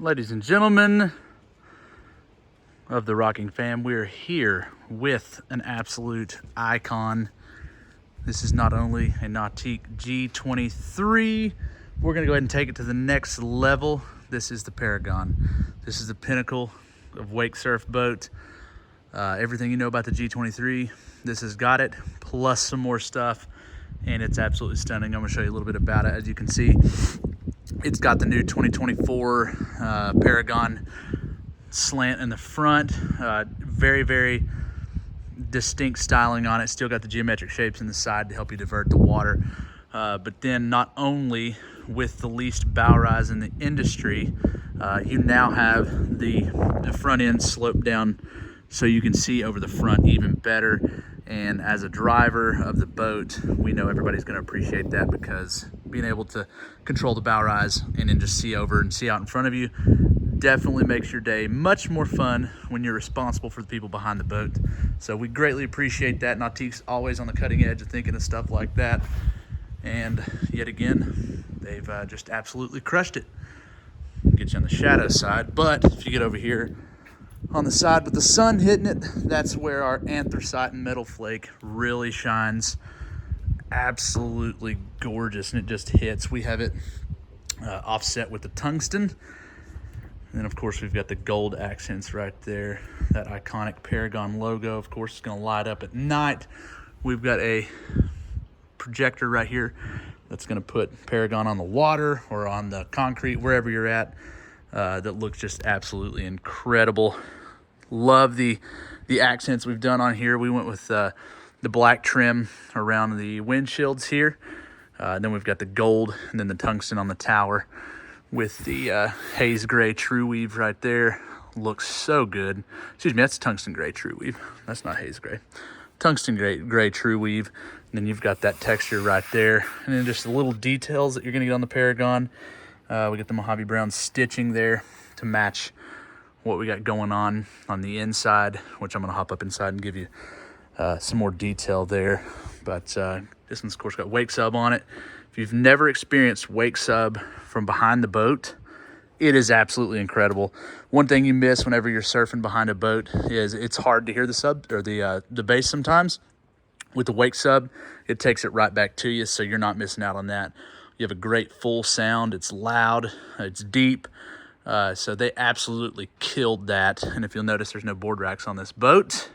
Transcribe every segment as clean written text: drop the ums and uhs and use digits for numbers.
Ladies and gentlemen of the Rocking Fam, we're here with an absolute icon. This is not only a Nautique G23, we're gonna go ahead and take it to the next level. This is the Paragon. This is the pinnacle of wake surf boat. Everything you know about the G23, this has got it, plus some more stuff, and it's absolutely stunning. I'm gonna show you a little bit about it. As you can see, it's got the new 2024 Paragon slant in the front. Very, very distinct styling on it. Still got the geometric shapes in the side to help you divert the water. But then not only with the least bow rise in the industry, you now have the front end sloped down so you can see over the front even better. And as a driver of the boat, we know everybody's going to appreciate that, because being able to control the bow rise and then just see over and see out in front of you definitely makes your day much more fun when you're responsible for the people behind the boat. So we greatly appreciate that. Nautique's always on the cutting edge of thinking of stuff like that. And yet again, they've just absolutely crushed it. Get you on the shadow side, but if you get over here on the side with the sun hitting it, that's where our anthracite and metal flake really shines. Absolutely gorgeous, and it just hits. We have it offset with the tungsten. And then of course we've got the gold accents right there. That iconic Paragon logo, of course, is gonna light up at night. We've got a projector right here that's gonna put Paragon on the water or on the concrete, wherever you're at. That looks just absolutely incredible. Love the accents we've done on here. We went with the black trim around the windshields here. Then we've got the gold and then the tungsten on the tower with the haze gray true weave right there. Looks so good. Excuse me, that's tungsten gray true weave. That's not haze gray. Tungsten gray true weave. And then you've got that texture right there. And then just the little details that you're gonna get on the Paragon. We get the Mojave Brown stitching there to match what we got going on the inside, which I'm gonna hop up inside and give you some more detail there. But this one's of course got wake sub on it. If you've never experienced wake sub from behind the boat, it is absolutely incredible. One thing you miss whenever you're surfing behind a boat is it's hard to hear the sub or the bass sometimes. With the wake sub, it takes it right back to you, so you're not missing out on that. You have a great full sound. It's loud, it's deep. So they absolutely killed that. And if you'll notice, there's no board racks on this boat.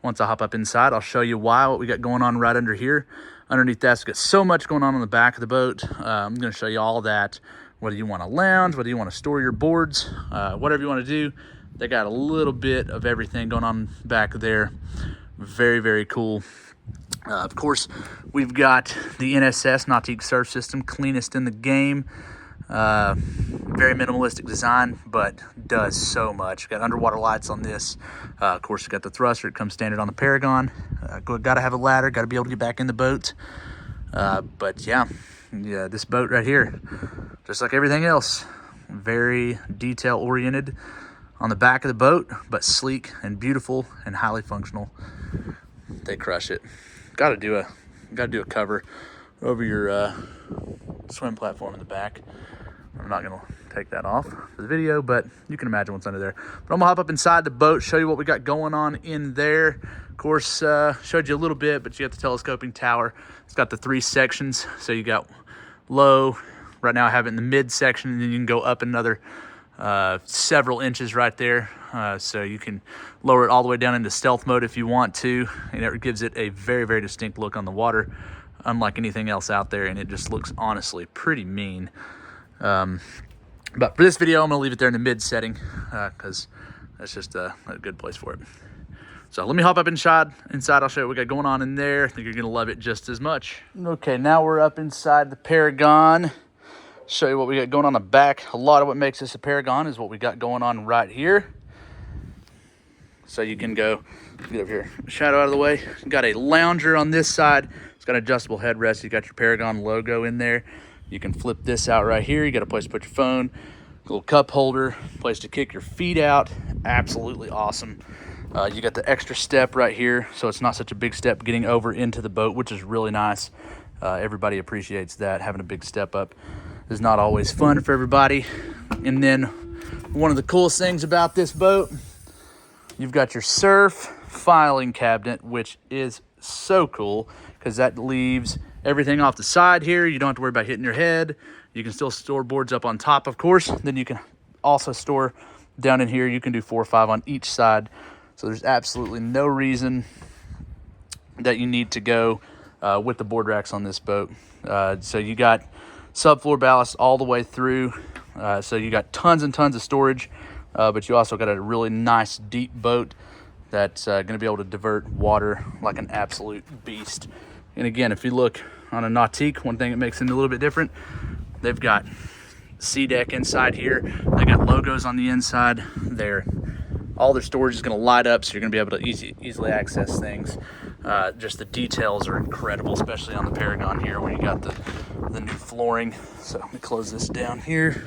Once I hop up inside, I'll show you what we got going on right under here. Underneath that, we've got so much going on the back of the boat. I'm gonna show you all that. Whether you wanna lounge, whether you wanna store your boards, whatever you wanna do, they got a little bit of everything going on back there. Very, very cool. Of course, we've got the NSS Nautique Surf System, cleanest in the game. Very minimalistic design, but does so much. Got underwater lights on this. Of course, got the thruster. It comes standard on the Paragon. Got to have a ladder. Got to be able to get back in the boat. But yeah, this boat right here, just like everything else, very detail oriented on the back of the boat, but sleek and beautiful and highly functional. They crush it. Got to do a cover over your swim platform in the back. I'm not gonna take that off for the video, but you can imagine what's under there. But I'm gonna hop up inside the boat, show you what we got going on in there. Of course, showed you a little bit, but you got the telescoping tower. It's got the 3 sections, so you got low. Right now I have it in the mid section, and then you can go up another several inches right there. So you can lower it all the way down into stealth mode if you want to, and it gives it a very, very distinct look on the water, unlike anything else out there, and it just looks honestly pretty mean. But for this video, I'm gonna leave it there in the mid setting, because that's just a good place for it. So let me hop up inside. I'll show you what we got going on in there. I think you're gonna love it just as much. Okay, now we're up inside the Paragon. Show you what we got going on the back. A lot of what makes this a Paragon is what we got going on right here. So you can go, get over here, shadow out of the way. You got a lounger on this side. It's got an adjustable headrest. You got your Paragon logo in there. You can flip this out right here. You got a place to put your phone, a little cup holder, place to kick your feet out. Absolutely awesome. You got the extra step right here, so it's not such a big step getting over into the boat, which is really nice. Everybody appreciates that. Having a big step up is not always fun for everybody. And then One of the coolest things about this boat, you've got your surf filing cabinet, which is so cool because that leaves everything off the side here. You don't have to worry about hitting your head. You can still store boards up on top, of course. Then you can also store down in here. You can do 4 or 5 on each side. So there's absolutely no reason that you need to go with the board racks on this boat. So you got subfloor ballast all the way through. So you got tons and tons of storage, but you also got a really nice deep boat that's going to be able to divert water like an absolute beast. And again, if you look on a Nautique, one thing that makes it a little bit different, they've got sea deck inside here. They got logos on the inside there. All their storage is going to light up, so you're going to be able to easily access things. Just the details are incredible, especially on the Paragon here where you got the new flooring. So let me close this down here.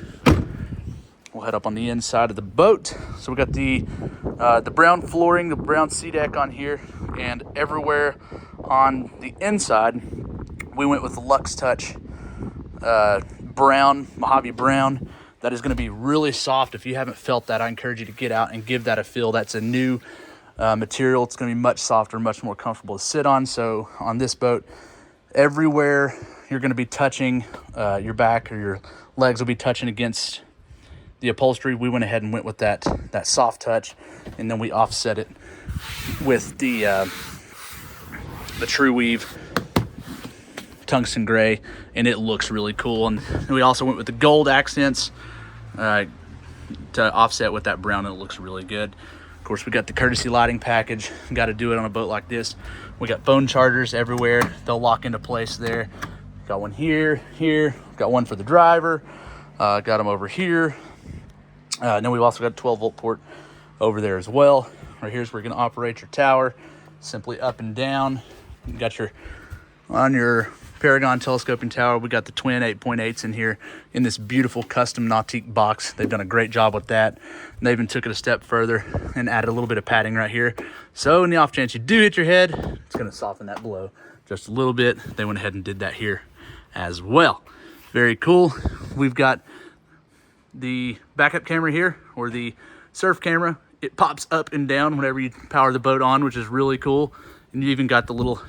We'll head up on the inside of the boat. So we got the brown flooring, the brown sea deck on here, and everywhere on the inside, we went with the Luxe Touch brown, Mojave brown. That is going to be really soft. If you haven't felt that, I encourage you to get out and give that a feel. That's a new material. It's going to be much softer, much more comfortable to sit on. So on this boat, everywhere you're going to be touching your back, or your legs will be touching against the upholstery. We went ahead and went with that soft touch, and then we offset it with the True Weave tungsten gray, and it looks really cool. And we also went with the gold accents to offset with that brown, and it looks really good. Of course, we got the courtesy lighting package. Got to do it on a boat like this. We got phone chargers everywhere. They'll lock into place there. Got one here, got one for the driver. Got them over here. Then we've also got a 12-volt port over there as well. Right here's where you're going to operate your tower. Simply up and down. You got on your Paragon telescoping tower, we got the twin 8.8s in here in this beautiful custom Nautique box. They've done a great job with that. And they even took it a step further and added a little bit of padding right here. So in the off chance you do hit your head, it's going to soften that blow just a little bit. They went ahead and did that here as well. Very cool. We've got the backup camera here, or the surf camera. It pops up and down whenever you power the boat on, which is really cool. And you even got the little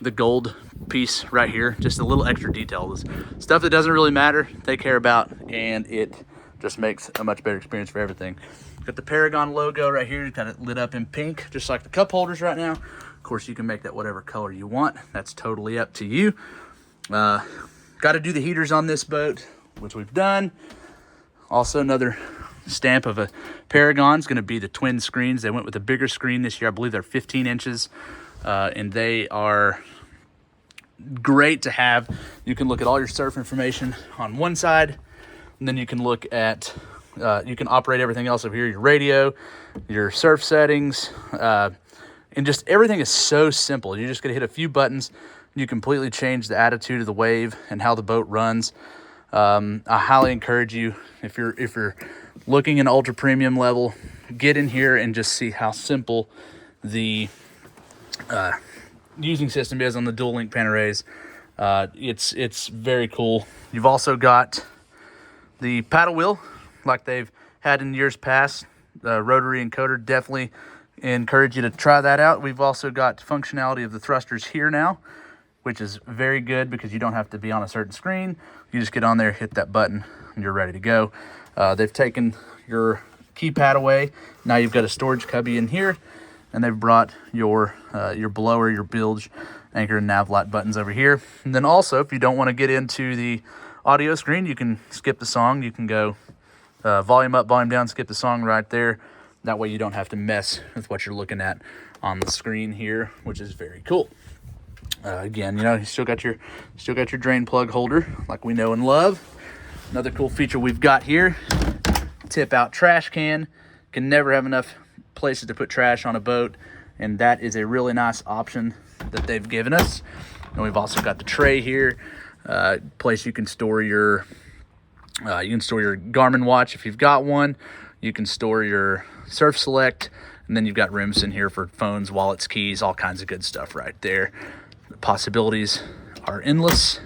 the gold piece right here, just a little extra detail. This stuff that doesn't really matter, they care about, and it just makes a much better experience for everything. Got the Paragon logo right here. You got it lit up in pink, just like the cup holders right now. Of course, you can make that whatever color you want. That's totally up to you. Got to do the heaters on this boat, which we've done. Also, another stamp of a Paragon is going to be the twin screens. They went with a bigger screen this year. I believe they're 15 inches. And they are great to have. You can look at all your surf information on one side, and then you can look at, you can operate everything else over here, your radio, your surf settings, and just everything is so simple. You're just going to hit a few buttons, and you completely change the attitude of the wave and how the boat runs. I highly encourage you, if you're looking at ultra premium level, get in here and just see how simple the using system is on the dual link Panorays. It's very cool. You've also got the paddle wheel like they've had in years past, rotary encoder. Definitely encourage you to try that out. We've also got functionality of the thrusters here now, which is very good because you don't have to be on a certain screen. You just get on there, hit that button, and you're ready to go. They've taken your keypad away. Now you've got a storage cubby in here, and they've brought your blower, your bilge, anchor, and nav light buttons over here. And then also, if you don't want to get into the audio screen, you can skip the song. You can go volume up, volume down, skip the song right there. That way you don't have to mess with what you're looking at on the screen here, which is very cool. Again, you still got your drain plug holder like we know and love. Another cool feature we've got here, tip out trash can. Can never have enough places to put trash on a boat, and that is a really nice option that they've given us. And we've also got the tray here, place you can store your Garmin watch if you've got one. You can store your Surf Select, and then you've got rooms in here for phones, wallets, keys, all kinds of good stuff right there. The possibilities are endless.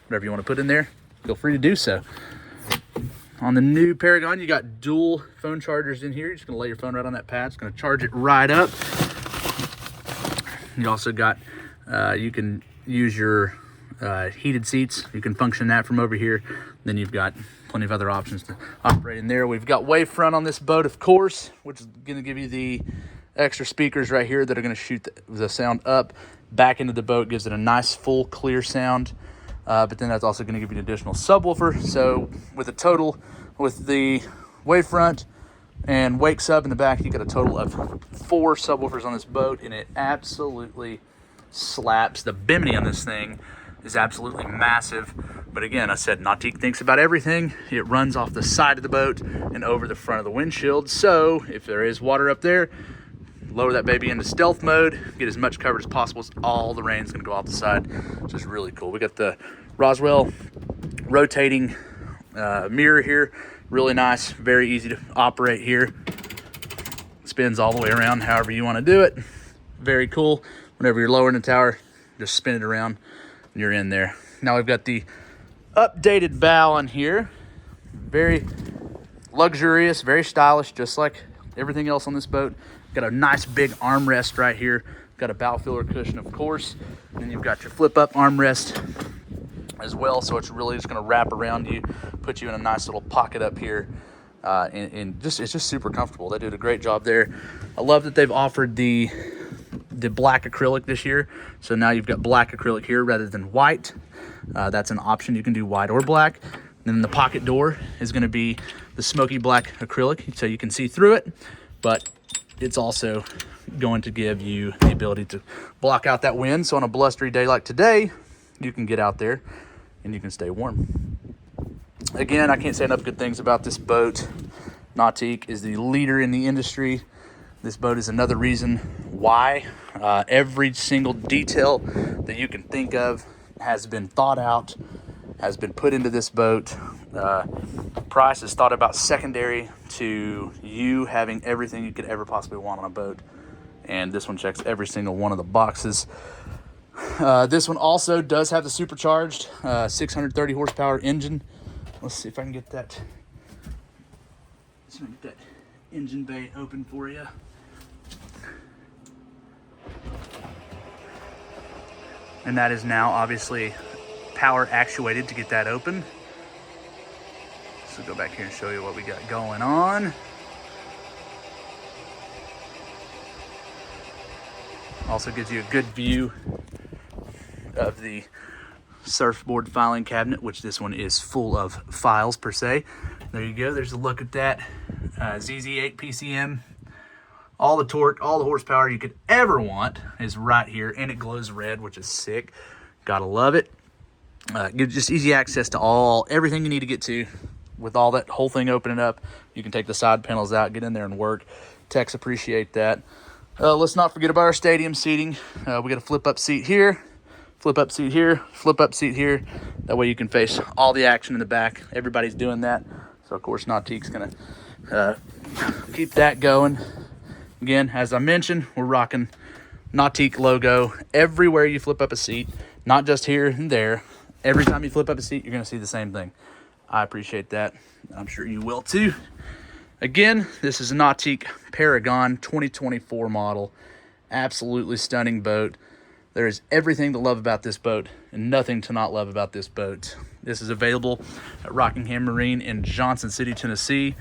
Whatever you want to put in there, feel free to do so. On the new Paragon, you got dual phone chargers in here. You're just gonna lay your phone right on that pad. It's gonna charge it right up. You also got, you can use your heated seats. You can function that from over here. Then you've got plenty of other options to operate in there. We've got wavefront on this boat, of course, which is gonna give you the extra speakers right here that are gonna shoot the sound up back into the boat. Gives it a nice full clear sound, but then that's also gonna give you an additional subwoofer. So with the wavefront and wake sub in the back, you got a total of 4 subwoofers on this boat, and it absolutely slaps. The bimini on this thing is absolutely massive. But again, I said Nautique thinks about everything. It runs off the side of the boat and over the front of the windshield. So if there is water up there, lower that baby into stealth mode, get as much coverage as possible. All the rain's gonna go off the side, which is really cool. We got the Roswell rotating mirror here. Really nice, very easy to operate here. Spins all the way around however you wanna do it. Very cool. Whenever you're lowering the tower, just spin it around and you're in there. Now we've got the updated bow on here. Very luxurious, very stylish, just like everything else on this boat. Got a nice big armrest right here. Got a bow filler cushion, of course. And then you've got your flip up armrest as well. So it's really just gonna wrap around you, put you in a nice little pocket up here. And it's just super comfortable. They did a great job there. I love that they've offered the black acrylic this year. So now you've got black acrylic here rather than white. That's an option. You can do white or black. And then the pocket door is gonna be the smoky black acrylic, so you can see through it, but it's also going to give you the ability to block out that wind. So on a blustery day like today, you can get out there and you can stay warm. Again, I can't say enough good things about this boat. Nautique is the leader in the industry. This boat is another reason why every single detail that you can think of has been thought out, has been put into this boat. Price is thought about secondary to you having everything you could ever possibly want on a boat. And this one checks every single one of the boxes. This one also does have the supercharged 630 horsepower engine. Let's see if I can get that. Let's get that engine bay open for you. And that is now obviously power actuated to get that open. So go back here and show you what we got going on. Also gives you a good view of the surfboard filing cabinet, which this one is full of files per se. There you go, there's a look at that. ZZ8 PCM. All the torque, all the horsepower you could ever want is right here, and it glows red, which is sick. Gotta love it. Gives just easy access to everything you need to get to. With all that whole thing opening up, you can take the side panels out, get in there and work. Techs appreciate that. Let's not forget about our stadium seating. We got a flip up seat here, flip up seat here, flip up seat here. That way you can face all the action in the back. Everybody's doing that. So of course Nautique's gonna keep that going. Again, as I mentioned, we're rocking Nautique logo everywhere you flip up a seat, not just here and there. Every time you flip up a seat, you're gonna see the same thing. I appreciate that. I'm sure you will too. Again, this is a Nautique Paragon 2024 model. Absolutely stunning boat. There is everything to love about this boat and nothing to not love about this boat. This is available at Rockingham Marine in Johnson City, Tennessee.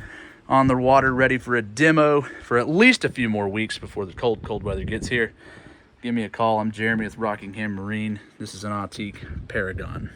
On the water, ready for a demo for at least a few more weeks before the cold weather gets here. Give me a call. I'm Jeremy with Rockingham Marine. This is a Nautique Paragon.